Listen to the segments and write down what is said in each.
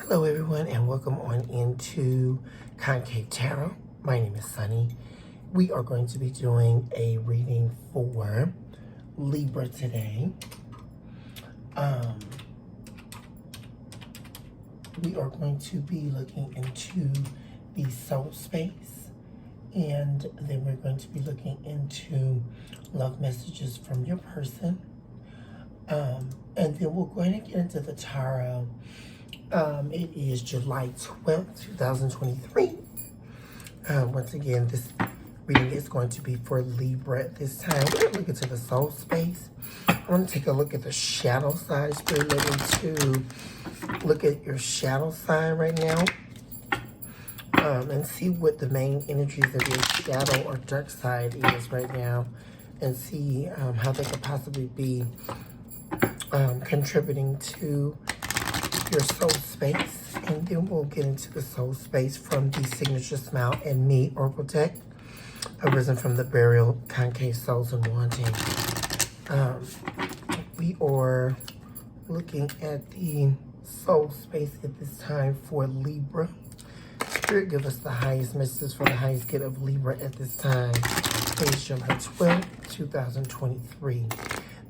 Hello everyone and welcome on into Concave Tarot. My name is Sunny. We are going to be doing a reading for Libra today. We are going to be looking into the soul space, and then we're going to be looking into love messages from your person. And then we'll go ahead and get into the tarot. It is July 12th, 2023. Once again, this reading is going to be for Libra at this time. We're going to look into the soul space. I want to take a look at the shadow side. Spirit looking to look at your shadow side right now. And see what the main energies of your shadow or dark side is right now. And see how they could possibly be contributing to your soul space. And then we'll get into the soul space from the Signature Smile and Me Oracle deck, arisen from the Burial, Concave Souls, and Wanting. We are looking at the soul space at this time for Libra. Spirit, give us the highest messages for the highest good of Libra at this time. Page July 12, 2023.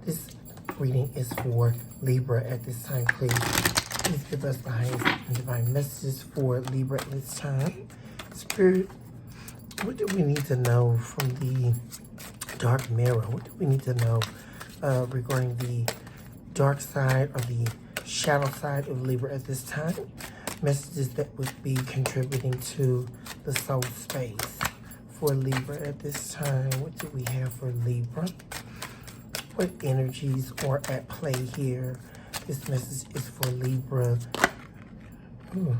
This reading is for Libra at this time, please. Please give us the highest and divine messages for Libra at this time. Spirit, what do we need to know from the dark mirror? What do we need to know regarding the dark side or the shadow side of Libra at this time? Messages that would be contributing to the soul space for Libra at this time. What do we have for Libra? What energies are at play here? This message is for Libra. Ooh.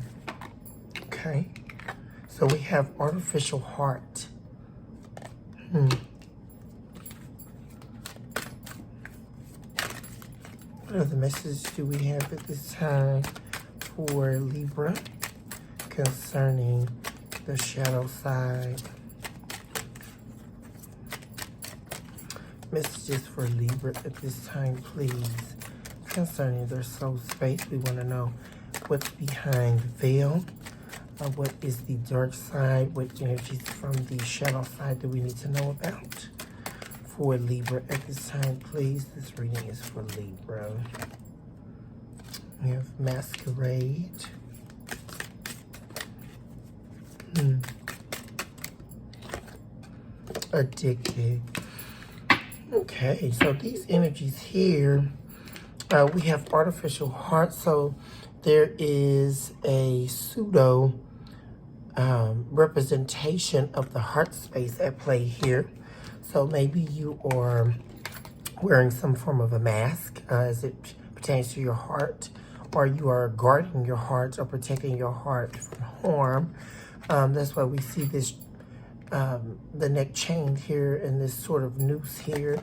Okay. So we have artificial heart. What other messages do we have at this time for Libra concerning the shadow side? Messages for Libra at this time, please, concerning their soul space. We want to know what's behind the veil. What is the dark side? What energies from the shadow side do we need to know about for Libra at this time, please? This reading is for Libra. We have Masquerade. Addicted. Okay, so these energies here, we have artificial heart. So there is a pseudo representation of the heart space at play here. So maybe you are wearing some form of a mask as it pertains to your heart, or you are guarding your heart or protecting your heart from harm. That's why we see this the neck chain here and this sort of noose here.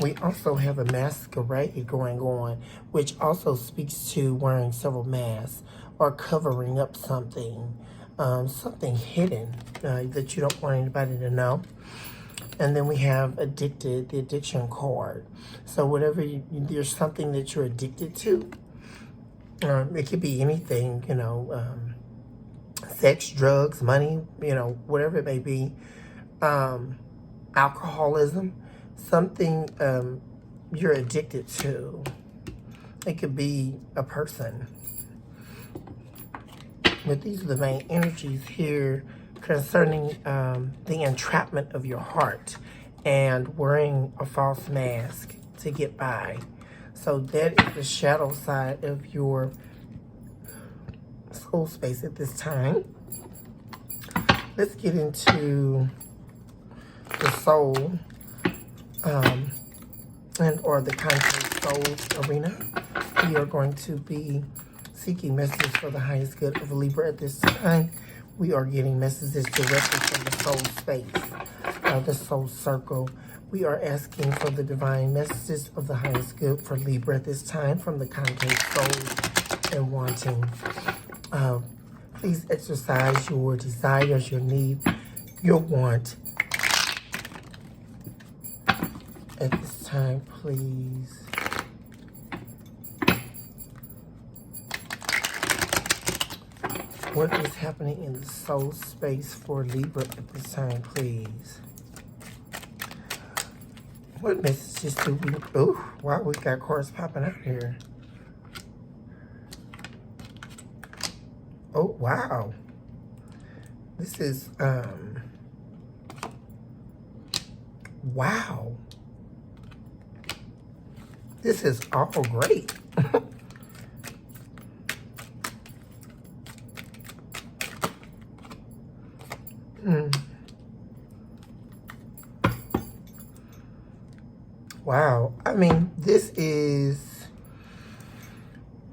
We also have a masquerade going on, which also speaks to wearing several masks or covering up something, something hidden that you don't want anybody to know. And then we have addicted, the addiction card. So whatever there's something that you're addicted to, it could be anything, you know, sex, drugs, money, you know, whatever it may be, alcoholism, something you're addicted to. It could be a person. But these are the main energies here concerning the entrapment of your heart and wearing a false mask to get by. So that is the shadow side of your soul space at this time. Let's get into the soul and or the concrete soul arena. We are going to be seeking messages for the highest good of Libra at this time. We are getting messages directly from the soul space, the soul circle. We are asking for the divine messages of the highest good for Libra at this time from the concave soul and wanting. Please exercise your desires, your need, your want at this time, please. What is happening in the soul space for Libra at this time, please? What messages do we... Oh, wow, we got cards popping out here. Oh, wow. This is, wow. This is all great. Wow. I mean, this is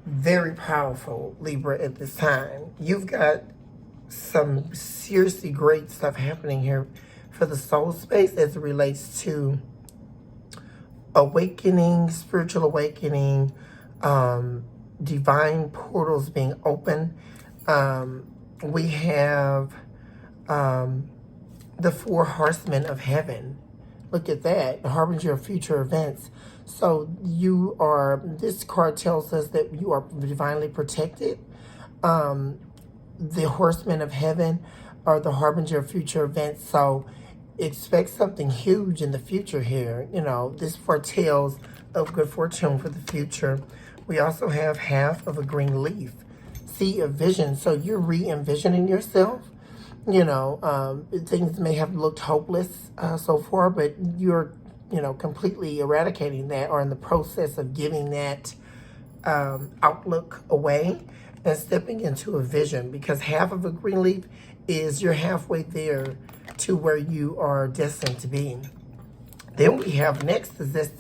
very powerful, Libra, at this time. You've got some seriously great stuff happening here for the soul space as it relates to awakening, spiritual awakening, divine portals being open. We have the 4 horsemen of heaven. Look at that, the harbinger of future events. So you are, this card tells us that you are divinely protected. The horsemen of heaven are the harbinger of future events. So expect something huge in the future here. You know, this foretells of good fortune for the future. We also have half of a green leaf. See a vision. So you're re-envisioning yourself. You know, things may have looked hopeless so far, but you're, you know, completely eradicating that, or in the process of giving that outlook away and stepping into a vision, because half of a green leaf is you're halfway there to where you are destined to be. Then we have next is this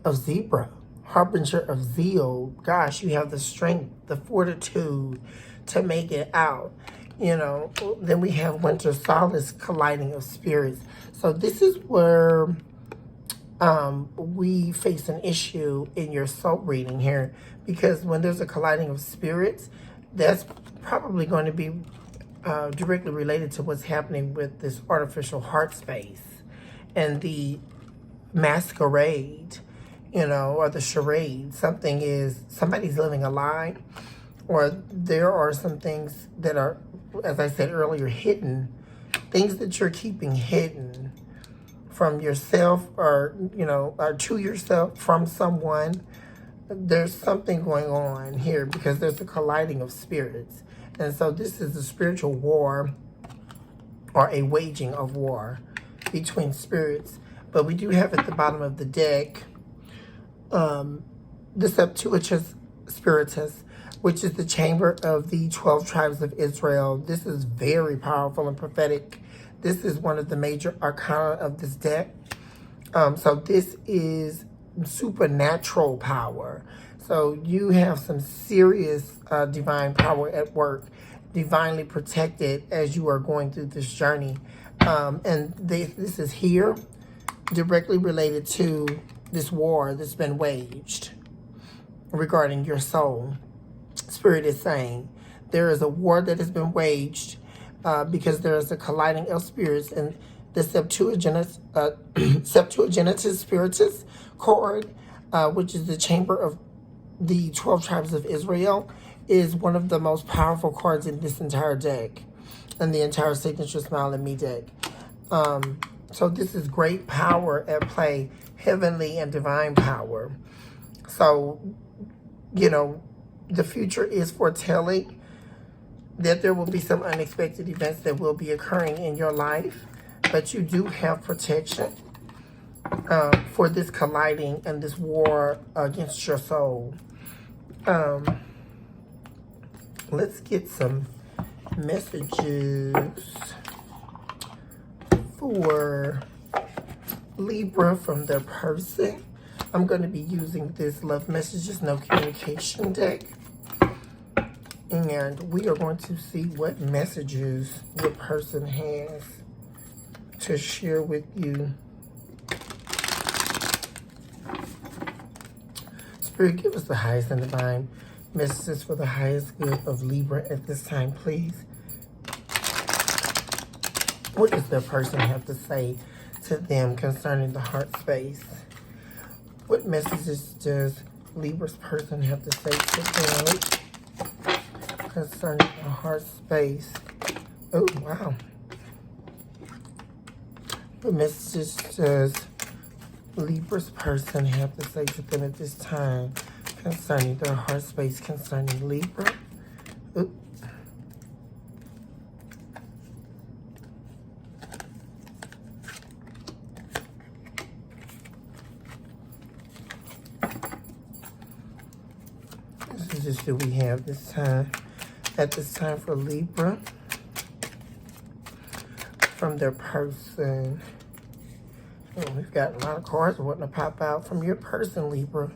of Zebra, harbinger of zeal. Gosh, you have the strength, the fortitude to make it out. You know, then we have winter solace, colliding of spirits. So this is where we face an issue in your soul reading here, because when there's a colliding of spirits, that's probably going to be directly related to what's happening with this artificial heart space and the masquerade, you know, or the charade. Somebody's living a lie, or there are some things that are, as I said earlier, hidden, things that you're keeping hidden from yourself, or, you know, to yourself, from someone. There's something going on here because there's a colliding of spirits. And so this is a spiritual war, or a waging of war between spirits. But we do have at the bottom of the deck the Septuagint Spiritus, which is the chamber of the 12 tribes of Israel. This is very powerful and prophetic. This is one of the major arcana of this deck. So this is supernatural power. So you have some serious divine power at work, divinely protected as you are going through this journey. And this is here directly related to this war that's been waged regarding your soul. Spirit is saying there is a war that has been waged because there is a colliding of spirits, and the Septuagint Spiritus card, which is the chamber of the 12 tribes of Israel, is one of the most powerful cards in this entire deck, and the entire Signature Smile and Me deck. So this is great power at play, heavenly and divine power. So, you know, the future is foretelling that there will be some unexpected events that will be occurring in your life, but you do have protection for this colliding and this war against your soul. Let's get some messages for Libra from their person. I'm going to be using this Love Messages, No Communication deck. And we are going to see what messages your person has to share with you. Spirit, give us the highest and divine messages for the highest good of Libra at this time, please. What does their person have to say to them concerning the heart space? What messages does Libra's person have to say to them concerning concerning the heart space. Oh, wow. What messages does Libra's person have to say to them at this time concerning their heart space concerning Libra? Ooh. What messages do we have this time? At this time for Libra? From their person. Oh, we've got a lot of cards wanting to pop out from your person, Libra.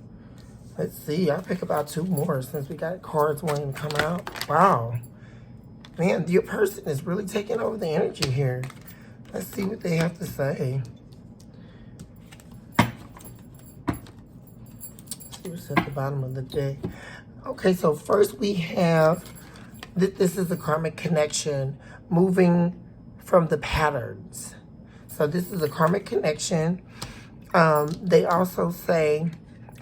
Let's see. I'll pick about 2 more since we got cards wanting to come out. Wow. Man, your person is really taking over the energy here. Let's see what they have to say. Let's see what's at the bottom of the deck. Okay, so first we have that this is a karmic connection moving from the patterns. So this is a karmic connection. They also say,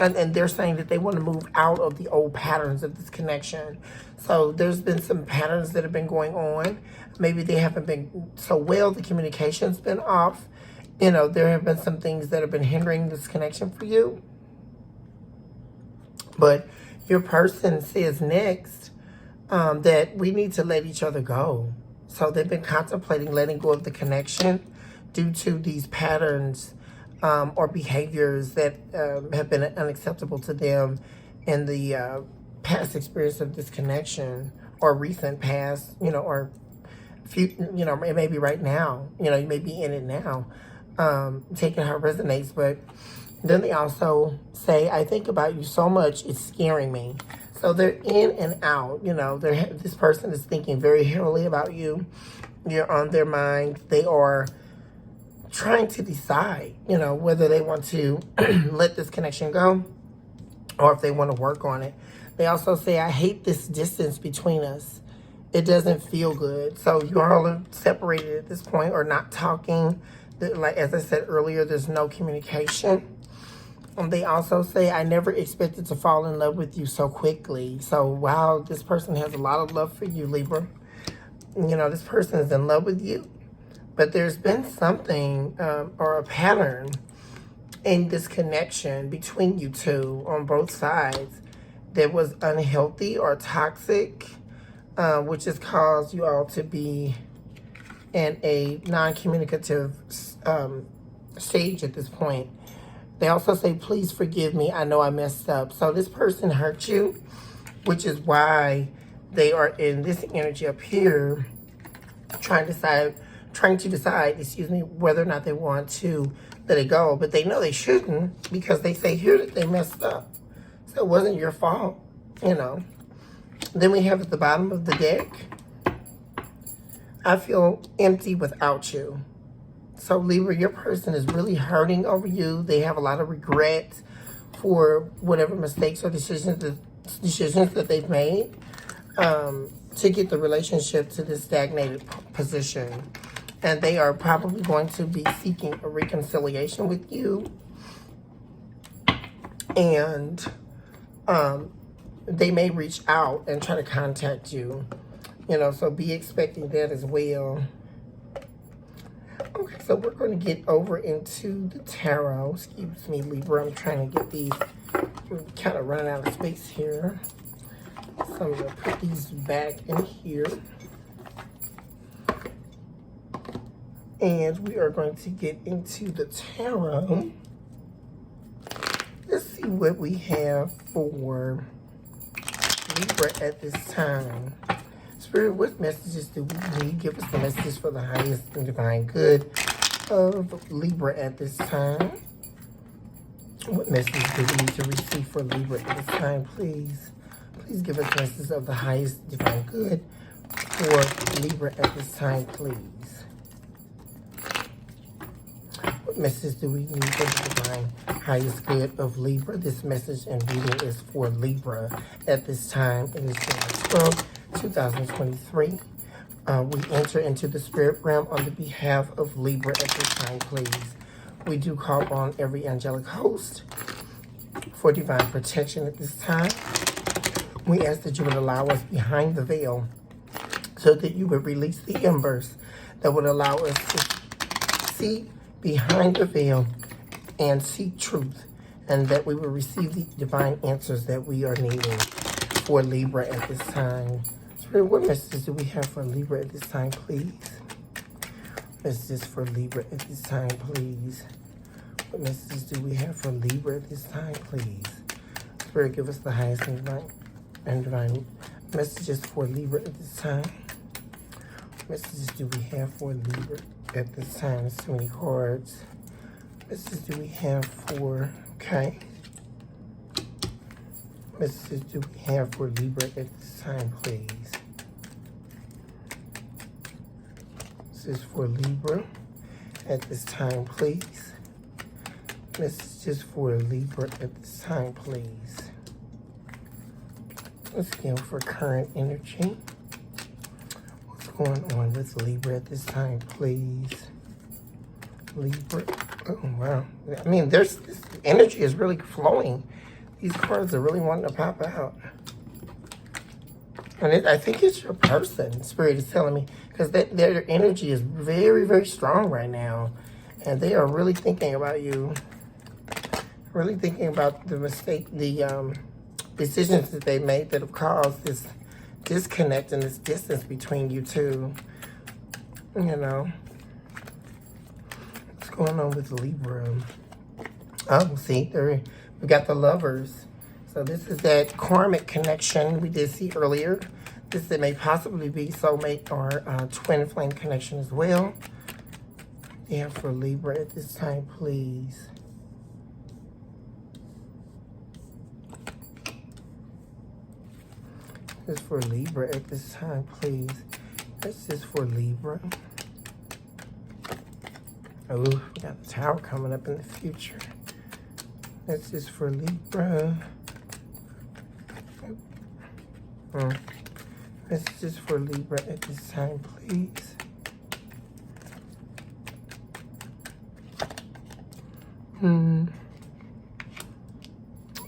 and they're saying that they want to move out of the old patterns of this connection. So there's been some patterns that have been going on. Maybe they haven't been so well. The communication's been off. You know, there have been some things that have been hindering this connection for you. But your person says next that we need to let each other go. So they've been contemplating letting go of the connection due to these patterns or behaviors that have been unacceptable to them in the past experience of this connection or recent past, you know, or you know, it may be right now, you know, you may be in it now, taking how it resonates. But then they also say, I think about you so much, it's scaring me. So they're in and out, you know, this person is thinking very heavily about you. You're on their mind. They are trying to decide, you know, whether they want to let this connection go or if they want to work on it. They also say, I hate this distance between us. It doesn't feel good. So you all are separated at this point or not talking. Like, as I said earlier, there's no communication. They also say, I never expected to fall in love with you so quickly. So, wow, this person has a lot of love for you, Libra. You know, this person is in love with you. But there's been something or a pattern in this connection between you two on both sides that was unhealthy or toxic, which has caused you all to be in a non-communicative stage at this point. They also say, please forgive me. I know I messed up. So this person hurt you, which is why they are in this energy up here, trying to decide, whether or not they want to let it go. But they know they shouldn't because they say here that they messed up. So it wasn't your fault, you know. Then we have at the bottom of the deck, I feel empty without you. So Libra, your person is really hurting over you. They have a lot of regret for whatever mistakes or decisions that they've made to get the relationship to this stagnated position. And they are probably going to be seeking a reconciliation with you. And they may reach out and try to contact you. You know, so be expecting that as well. Okay, so we're going to get over into the tarot. Excuse me, Libra. I'm trying to get these. I'm kind of running out of space here. So I'm going to put these back in here. And we are going to get into the tarot. Let's see what we have for Libra at this time. Spirit, what messages do we need? Give us the messages for the highest and divine good of Libra at this time. What messages do we need to receive for Libra at this time, please? Please give us messages of the highest divine good for Libra at this time, please. What message do we need for the divine highest good of Libra? This message and reading is for Libra at this time. It is July 12th. 2023. We enter into the spirit realm on the behalf of Libra at this time, please. We do call on every angelic host for divine protection at this time. We ask that you would allow us behind the veil so that you would release the embers that would allow us to see behind the veil and seek truth, and that we will receive the divine answers that we are needing for Libra at this time. Spirit, what messages do we have for Libra at this time, please? Messages for Libra at this time, please. What messages do we have for Libra at this time, please? Spirit, give us the highest and divine messages for Libra at this time. What messages do we have for Libra at this time? There's too many cards. What messages do we have for, okay. What messages do we have for Libra at this time, please? This is for Libra at this time, please. Messages for Libra at this time, please. Let's go for current energy. What's going on with Libra at this time, please? Libra. Oh, wow. I mean, this energy is really flowing. These cards are really wanting to pop out. And I think it's your person, Spirit is telling me, because their energy is very, very strong right now. And they are really thinking about you. Really thinking about the mistake, the decisions that they made that have caused this disconnect and this distance between you two. You know. What's going on with Libra? Oh, see, we got the Lovers. So this is that karmic connection we did see earlier. This may possibly be soulmate or twin flame connection as well. Yeah, for Libra at this time, please. This is for Libra at this time, please. This is for Libra. Oh, we got the Tower coming up in the future. This is for Libra. This is for Libra at this time, please.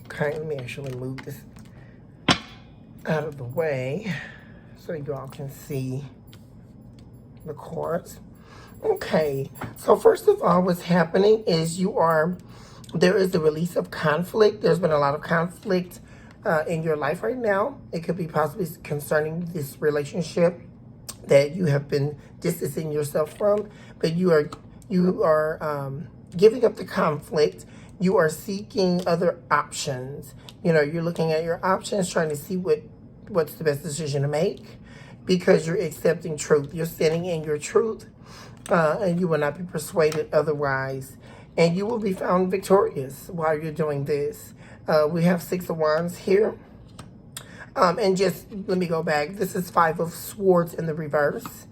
Okay, let me actually move this out of the way so you all can see the cards. Okay, so first of all, what's happening is there is the release of conflict. There's been a lot of conflict in your life right now. It could be possibly concerning this relationship that you have been distancing yourself from, but you are giving up the conflict. You are seeking other options. You know, you're looking at your options, trying to see what's the best decision to make, because you're accepting truth. You're standing in your truth, and you will not be persuaded otherwise. And you will be found victorious while you're doing this. We have 6 of Wands here. And just let me go back. This is 5 of Swords in the reverse.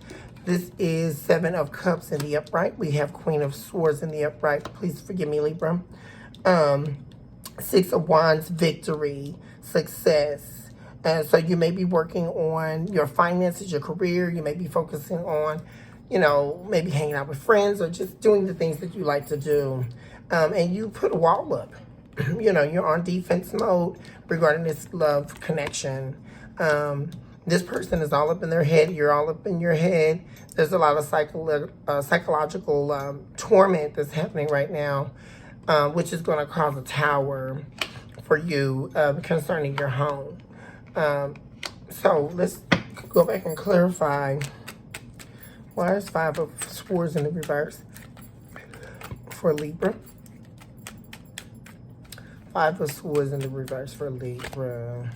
This is 7 of Cups in the upright. We have Queen of Swords in the upright. Please forgive me, Libra. 6 of Wands, victory, success. So you may be working on your finances, your career. You may be focusing on, you know, maybe hanging out with friends or just doing the things that you like to do. And you put a wall up. You know, you're on defense mode regarding this love connection. This person is all up in their head. You're all up in your head. There's a lot of psychological torment that's happening right now, which is going to cause a Tower for you concerning your home. So let's go back and clarify. Why is 5 of Swords in the reverse for Libra? 5 of Swords in the reverse for Libra.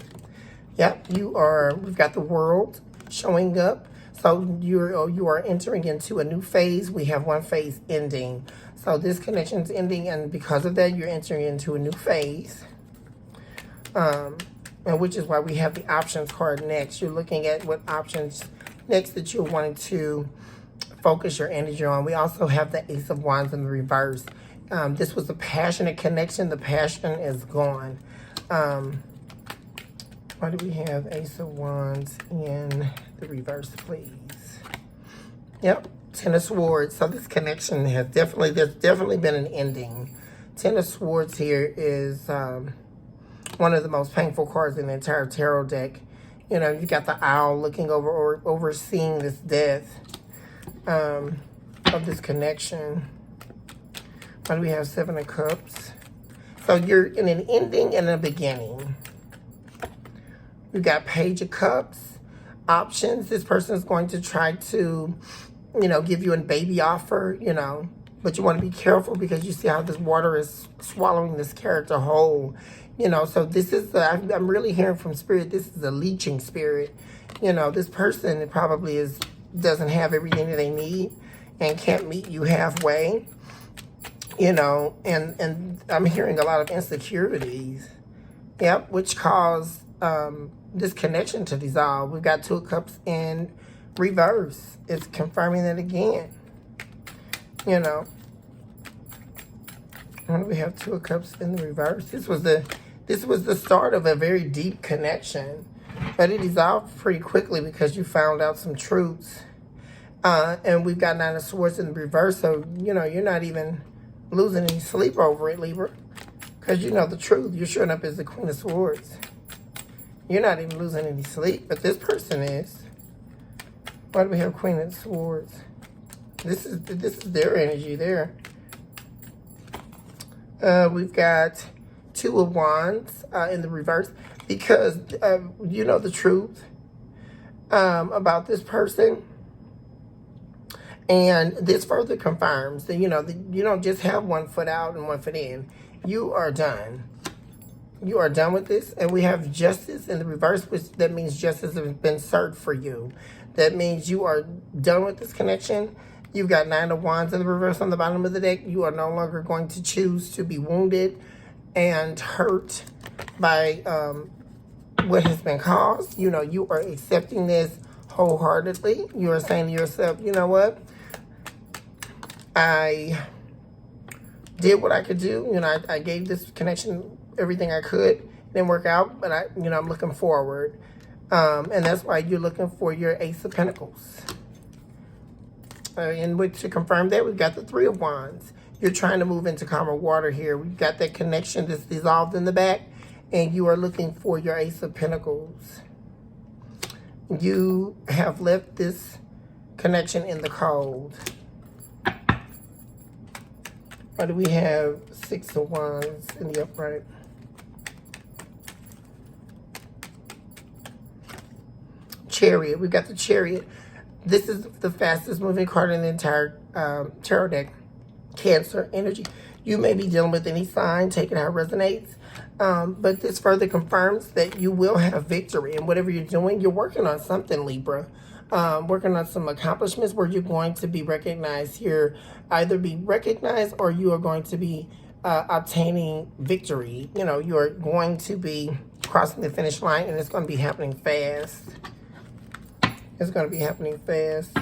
Yep, we've got the World showing up. So you are entering into a new phase. We have one phase ending. So this connection is ending, and because of that, you're entering into a new phase. And which is why we have the options card next. You're looking at what options next that you're wanting to focus your energy on. We also have the Ace of Wands in the reverse. This was a passionate connection. The passion is gone. Why do we have Ace of Wands in the reverse, please? Yep, 10 of Swords. So this connection has there's definitely been an ending. 10 of Swords here is one of the most painful cards in the entire tarot deck. You know, you got the owl looking over or overseeing this death of this connection. Why do we have 7 of Cups? So you're in an ending and a beginning. You got Page of Cups, options. This person is going to try to, you know, give you a baby offer, you know, but you want to be careful because you see how this water is swallowing this character whole. You know, so this is, I'm really hearing from Spirit, this is a leeching spirit. You know, this person probably doesn't have everything that they need and can't meet you halfway. You know, and I'm hearing a lot of insecurities. Yep, which cause this connection to dissolve. We've got 2 of Cups in reverse. It's confirming that again. You know. And we have 2 of Cups in the reverse. This was the start of a very deep connection. But it dissolved pretty quickly because you found out some truths. And we've got 9 of Swords in the reverse. So, you know, you're not even losing any sleep over it, Libra. Because you know the truth. You're showing up as the Queen of Swords. You're not even losing any sleep. But this person is. Why do we have Queen of Swords? This is their energy there. We've got 2 of Wands in the reverse. Because you know the truth about this person. And this further confirms that, you know, you don't just have 1 foot out and 1 foot in. You are done. You are done with this. And we have Justice in the reverse, which that means justice has been served for you. That means you are done with this connection. You've got 9 of Wands in the reverse on the bottom of the deck. You are no longer going to choose to be wounded and hurt by what has been caused. You know, you are accepting this wholeheartedly. You are saying to yourself, you know what? I did what I could do. You know, I gave this connection everything I could. It didn't work out, but I'm looking forward. And that's why you're looking for your Ace of Pentacles. And to confirm that, we've got the 3 of Wands. You're trying to move into calmer water here. We've got that connection that's dissolved in the back, and you are looking for your Ace of Pentacles. You have left this connection in the cold. Why do we have 6 of Wands in the upright? Chariot. We've got the Chariot. This is the fastest moving card in the entire tarot deck. Cancer energy. You may be dealing with any sign. Take it how it resonates. But this further confirms that you will have victory. And whatever you're doing, you're working on something, Libra. Working on some accomplishments where you're going to be recognized here. Either be recognized or you are going to be obtaining victory. You know, you are going to be crossing the finish line, and it's going to be happening fast. It's going to be happening fast.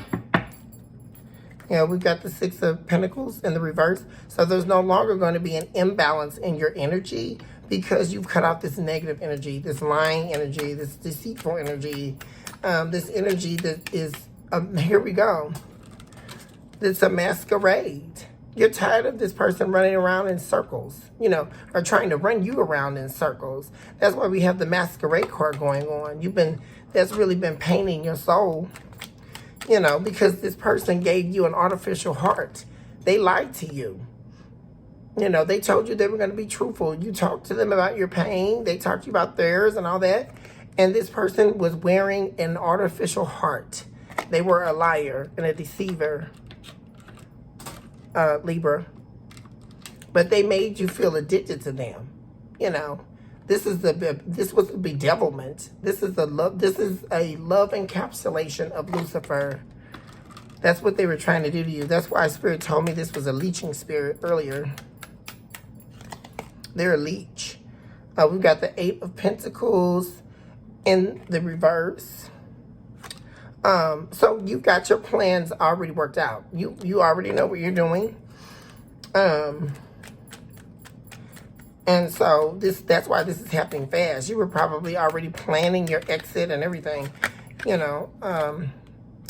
Yeah, we've got the 6 of Pentacles in the reverse. So there's no longer going to be an imbalance in your energy because you've cut out this negative energy, this lying energy, this deceitful energy, this energy that is, here we go. It's a masquerade. You're tired of this person running around in circles, you know, or trying to run you around in circles. That's why we have the masquerade card going on. That's really been painting your soul. You know, because this person gave you an artificial heart. They lied to you. You know, they told you they were going to be truthful. You talked to them about your pain. They talked to you about theirs and all that. And this person was wearing an artificial heart. They were a liar and a deceiver, Libra. But they made you feel addicted to them. You know, this was a bedevilment. This is a love encapsulation of Lucifer. That's what they were trying to do to you. That's why Spirit told me this was a leeching spirit earlier. They're a leech. We've got the 8 of Pentacles in the reverse. So you've got your plans already worked out. You already know what you're doing. And so that's why this is happening fast. You were probably already planning your exit and everything. You know,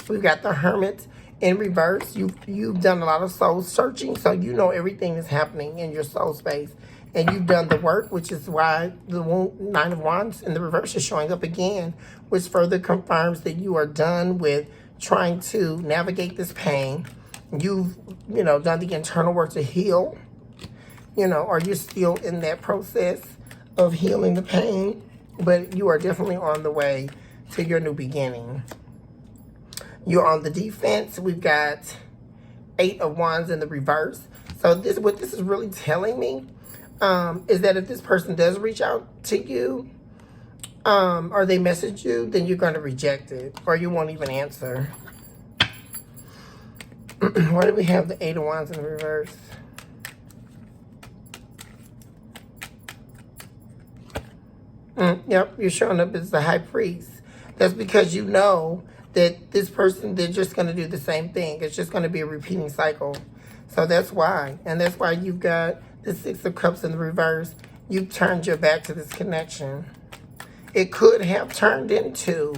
we've got the Hermit in reverse. You've done a lot of soul searching, so you know everything that's happening in your soul space. and you've done the work, which is why the Nine of Wands in the reverse is showing up again, which further confirms that you are done with trying to navigate this pain. You've, done the internal work to heal, or you're still in that process of healing the pain, but you are definitely on the way to your new beginning. You're on the defense. We've got 8 of Wands in the reverse. So what this is really telling me is that if this person does reach out to you or they message you, then you're going to reject it or you won't even answer. Why do we have the 8 of Wands in the reverse? Yep, you're showing up as the high priest. That's because you know that this person, they're just going to do the same thing. It's just going to be a repeating cycle. So that's why. And that's why you've got the 6 of Cups in the reverse. You've turned your back to this connection. It could have turned into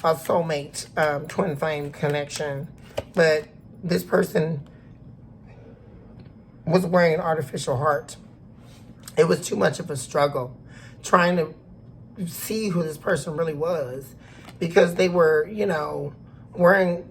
a soulmate twin flame connection. But this person was wearing an artificial heart. It was too much of a struggle trying to see who this person really was, because they were, wearing,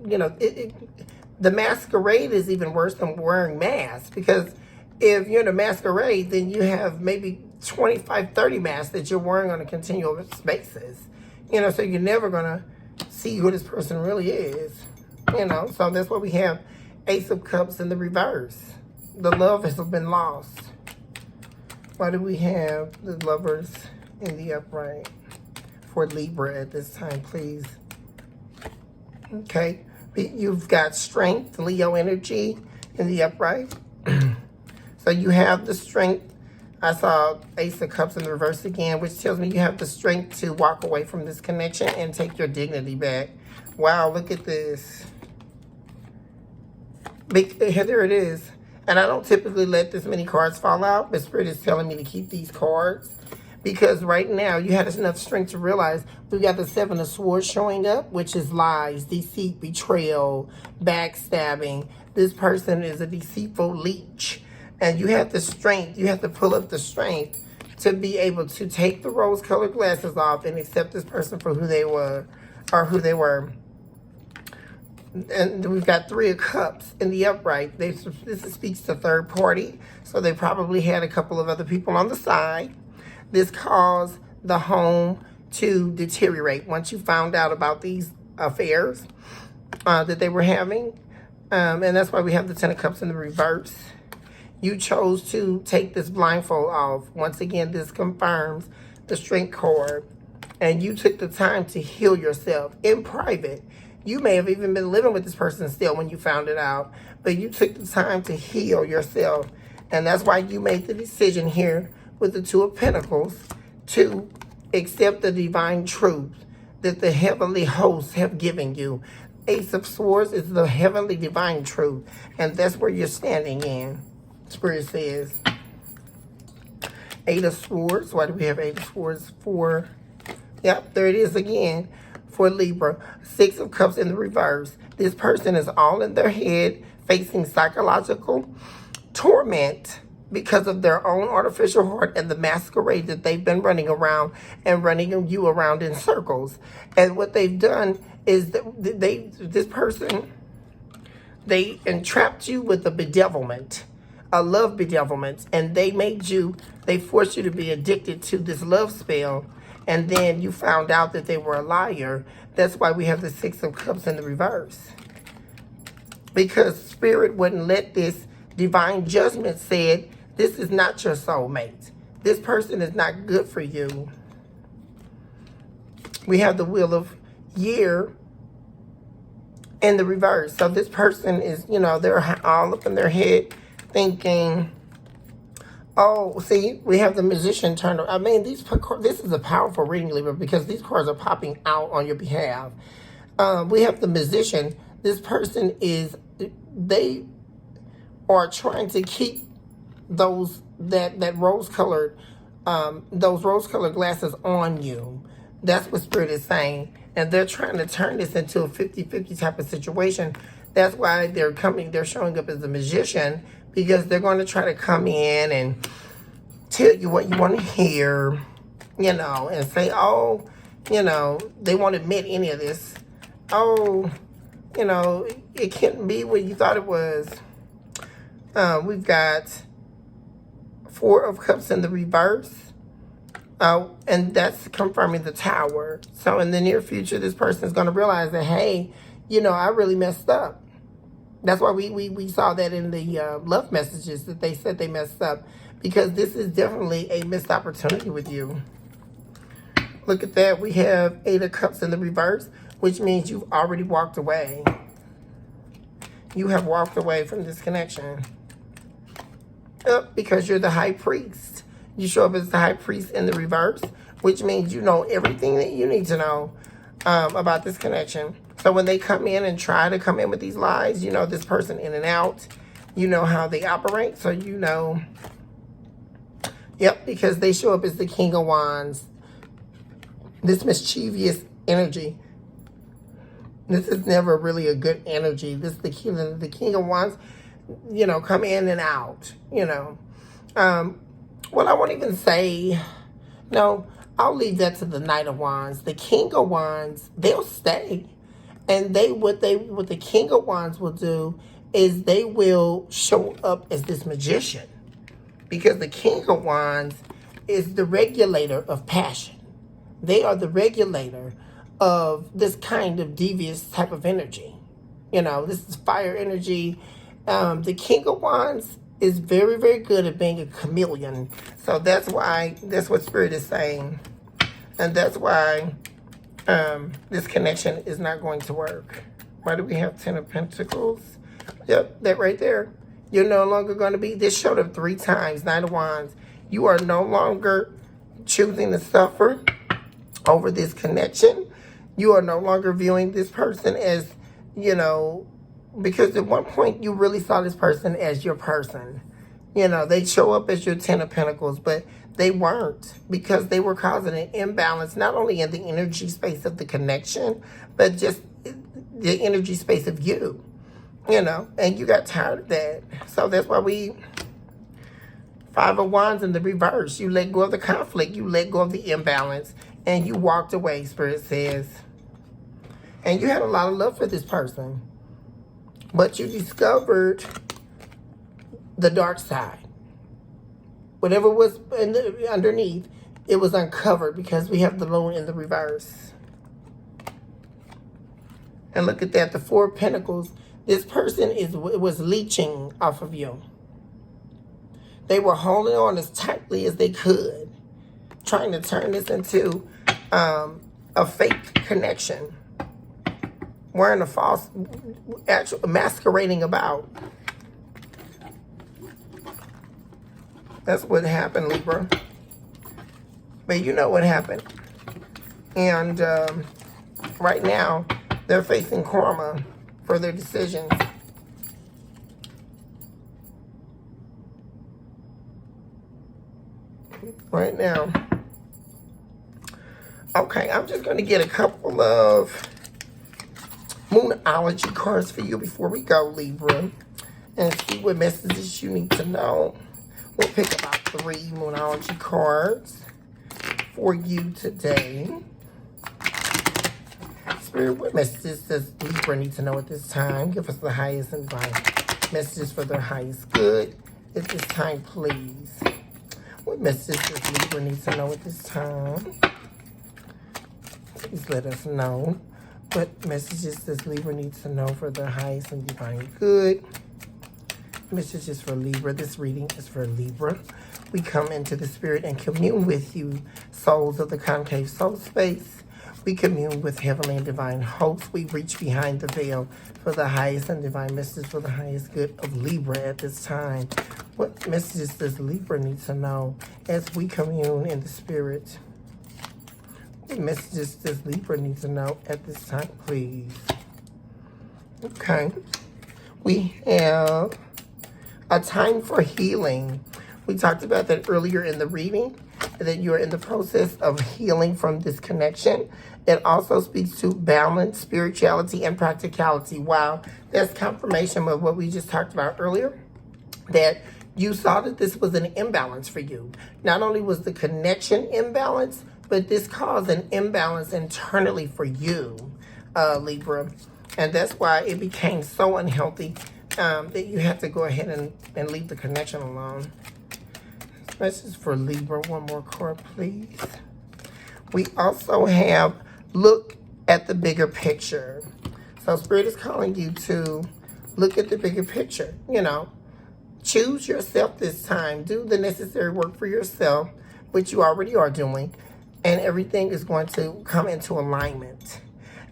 the masquerade is even worse than wearing masks, because if you're in a masquerade, then you have maybe 25, 30 masks that you're wearing on a continual basis, so you're never going to see who this person really is, so that's why we have Ace of Cups in the reverse. The love has been lost. Why do we have the Lovers in the upright for Libra at this time, please? Okay, you've got strength, Leo energy in the upright. So you have the strength. I saw Ace of Cups in the reverse again, which tells me you have the strength to walk away from this connection and take your dignity back. Wow, look at this. There it is. And I don't typically let this many cards fall out, but Spirit is telling me to keep these cards. Because right now, you had enough strength to realize we've got the 7 of Swords showing up, which is lies, deceit, betrayal, backstabbing. This person is a deceitful leech. And you have the strength, you have to pull up the strength to be able to take the rose-colored glasses off and accept this person for who they were, or who they were. And we've got 3 of Cups in the upright. This speaks to third party. So they probably had a couple of other people on the side. This caused the home to deteriorate once you found out about these affairs that they were having. And that's why we have the 10 of Cups in the reverse. You chose to take this blindfold off. Once again, this confirms the strength card. And you took the time to heal yourself in private. You may have even been living with this person still when you found it out. But you took the time to heal yourself. And that's why you made the decision here with the 2 of Pentacles to accept the divine truth that the heavenly hosts have given you. Ace of Swords is the heavenly divine truth. And that's where you're standing in. Spirit says. 8 of Swords. Why do we have 8 of Swords? 4. Yep, there it is again. For Libra, 6 of Cups in the reverse. This person is all in their head, facing psychological torment because of their own artificial heart and the masquerade that they've been running around and running you around in circles. And what they've done is that they entrapped you with a bedevilment, a love bedevilment, and they forced you to be addicted to this love spell. And then you found out that they were a liar. That's why we have the 6 of Cups in the reverse. Because Spirit wouldn't let this divine judgment said, this is not your soulmate. This person is not good for you. We have the Wheel of Year in the reverse. So this person is, they're all up in their head thinking, oh, see, we have the Magician turned. I mean, this is a powerful reading, Libra, because these cards are popping out on your behalf. We have the Magician. This person they are trying to keep those rose-colored glasses on you. That's what Spirit is saying. And they're trying to turn this into a 50-50 type of situation. That's why they're showing up as a magician, because they're going to try to come in and tell you what you want to hear, you know, and say, oh, you know, they won't admit any of this. Oh, you know, it can't be what you thought it was. We've got Four of Cups in the reverse. And that's confirming the Tower. So in the near future, this person is going to realize that, hey, you know, I really messed up. That's why we saw that in the love messages, that they said they messed up. Because this is definitely a missed opportunity with you. Look at that. We have Eight of Cups in the reverse, which means you've already walked away. You have walked away from this connection. Because you're the High Priest. You show up as the High Priest in the reverse, which means you know everything that you need to know about this connection. So when they come in and try to come in with these lies, you know this person in and out. You know how they operate, so you know. Yep, because they show up as the King of Wands. This mischievous energy. This is never really a good energy. This is the King of Wands, you know, come in and out, you know. Well, I won't even say, no, I'll leave that to the Knight of Wands. The King of Wands, they'll stay. And what the King of Wands will do is they will show up as this magician. Because the King of Wands is the regulator of passion. They are the regulator of this kind of devious type of energy. You know, this is fire energy. The King of Wands is very, very good at being a chameleon. So that's what Spirit is saying. And that's why this connection is not going to work. Why do we have 10 of Pentacles? Yep, that right there. You're no longer going to be, this showed up 3 times, Knight of Wands. You are no longer choosing to suffer over this connection. You are no longer viewing this person as, you know, because at one point you really saw this person as your person. You know, they show up as your 10 of Pentacles, but they weren't, because they were causing an imbalance, not only in the energy space of the connection, but just the energy space of you. You know, and you got tired of that. So that's why Five of Wands in the reverse. You let go of the conflict. You let go of the imbalance. And you walked away, Spirit says. And you had a lot of love for this person. But you discovered the dark side. Whatever was underneath, it was uncovered because we have the Moon in the reverse. And look at that, the Four of Pentacles. This person was leeching off of you. They were holding on as tightly as they could, trying to turn this into a fake connection. Wearing a false, actual, masquerading about. That's what happened, Libra. But you know what happened. And right now, they're facing karma for their decisions. Right now. Okay, I'm just going to get a couple of Moonology cards for you before we go, Libra. And see what messages you need to know. We'll pick about 3 Moonology cards for you today. Spirit, what messages does Libra need to know at this time? Give us the highest and divine messages for their highest good at this time, please. What messages does Libra need to know at this time? Please let us know. What messages does Libra need to know for their highest and divine good? Messages for Libra. This reading is for Libra. We come into the spirit and commune with you, souls of the concave soul space. We commune with heavenly and divine hosts. We reach behind the veil for the highest and divine messages for the highest good of Libra at this time. What messages does Libra need to know as we commune in the spirit? What messages does Libra need to know at this time, please? Okay. We have a time for healing. We talked about that earlier in the reading, that you're in the process of healing from this connection. It also speaks to balance, spirituality, and practicality. Wow, that's confirmation of what we just talked about earlier, that You saw that this was an imbalance for you. Not only was the connection imbalanced, but this caused an imbalance internally for you, Libra. And that's why it became so unhealthy that you had to go ahead and leave the connection alone. This is for Libra. One more card, please. We also have look at the bigger picture. So Spirit is calling you to look at the bigger picture. You know, choose yourself this time. Do the necessary work for yourself, which you already are doing. And everything is going to come into alignment.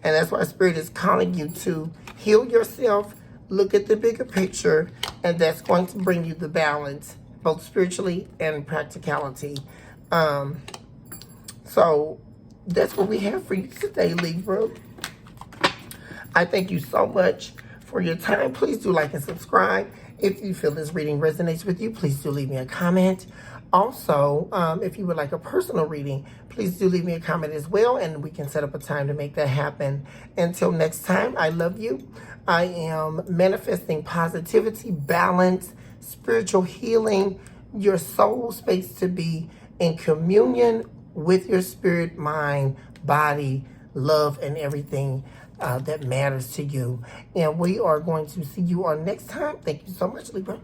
And that's why Spirit is calling you to heal yourself, look at the bigger picture, and that's going to bring you the balance, both spiritually and practicality. So that's what we have for you today, Libra. I thank you so much for your time. Please do like and subscribe. If you feel this reading resonates with you, please do leave me a comment. Also, if you would like a personal reading, please do leave me a comment as well, and we can set up a time to make that happen. Until next time, I love you. I am manifesting positivity, balance, spiritual healing, your soul space to be in communion with your spirit, mind, body, love, and everything that matters to you. And we are going to see you on next time. Thank you so much, Libra.